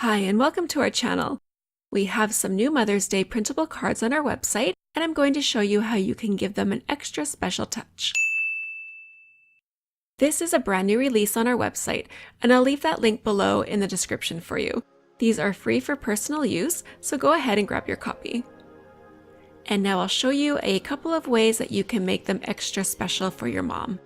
Hi, and welcome to our channel. We have some new Mother's Day printable cards on our website, and I'm going to show you how you can give them an extra special touch. This is a brand new release on our website, and I'll leave that link below in the description for you. These are free for personal use, so go ahead and grab your copy. And now I'll show you a couple of ways that you can make them extra special for your mom.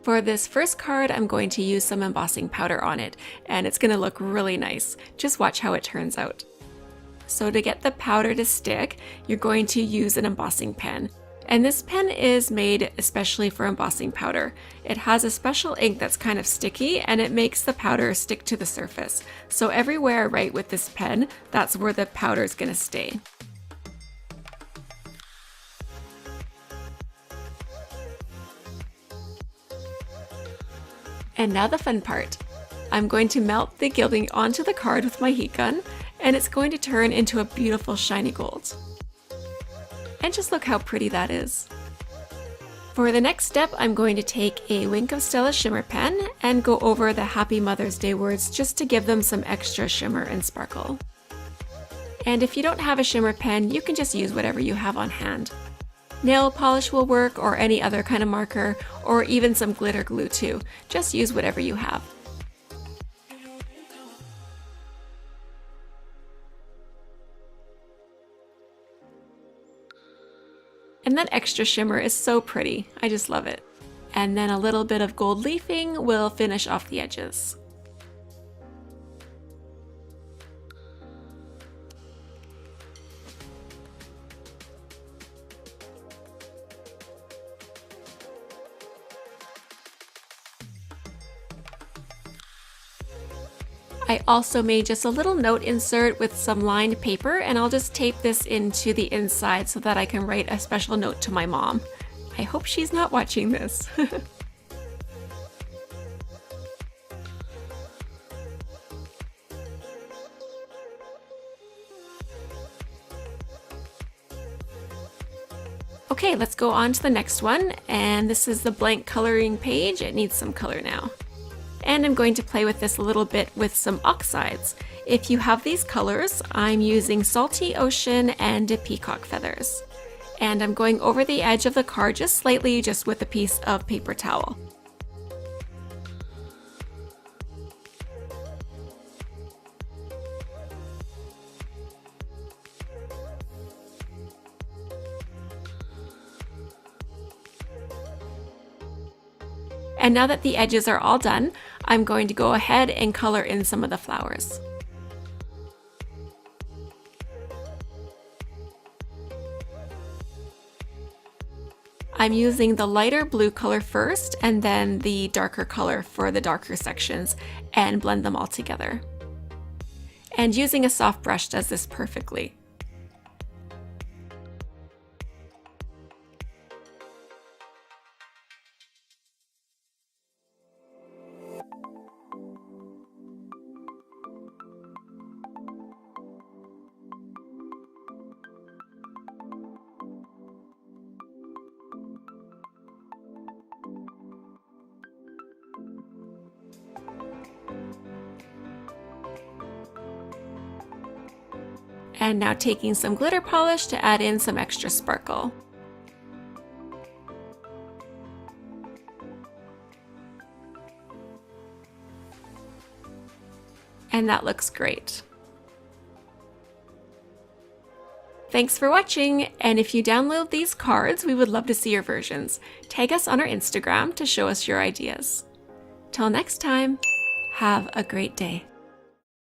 For this first card, I'm going to use some embossing powder on it, and it's going to look really nice. Just watch how it turns out. So to get the powder to stick, you're going to use an embossing pen. And this pen is made especially for embossing powder. It has a special ink that's kind of sticky, and it makes the powder stick to the surface. So everywhere I write with this pen, that's where the powder is going to stay. And now the fun part. I'm going to melt the gilding onto the card with my heat gun, and it's going to turn into a beautiful shiny gold. And just look how pretty that is. For the next step, I'm going to take a Wink of Stella shimmer pen and go over the Happy Mother's Day words just to give them some extra shimmer and sparkle. And if you don't have a shimmer pen, you can just use whatever you have on hand. Nail polish will work, or any other kind of marker, or even some glitter glue too. Just use whatever you have. And that extra shimmer is so pretty. I just love it. And then a little bit of gold leafing will finish off the edges. I also made just a little note insert with some lined paper, and I'll just tape this into the inside so that I can write a special note to my mom. I hope she's not watching this. Okay, let's go on to the next one, and this is the blank coloring page. It needs some color now. And I'm going to play with this a little bit with some oxides. If you have these colors, I'm using Salty Ocean and Peacock Feathers. And I'm going over the edge of the card just slightly, just with a piece of paper towel. And now that the edges are all done, I'm going to go ahead and color in some of the flowers. I'm using the lighter blue color first, and then the darker color for the darker sections, and blend them all together. And using a soft brush does this perfectly. And now taking some glitter polish to add in some extra sparkle. And that looks great. Thanks for watching, and if you download these cards, we would love to see your versions. Tag us on our Instagram to show us your ideas. Till next time, have a great day.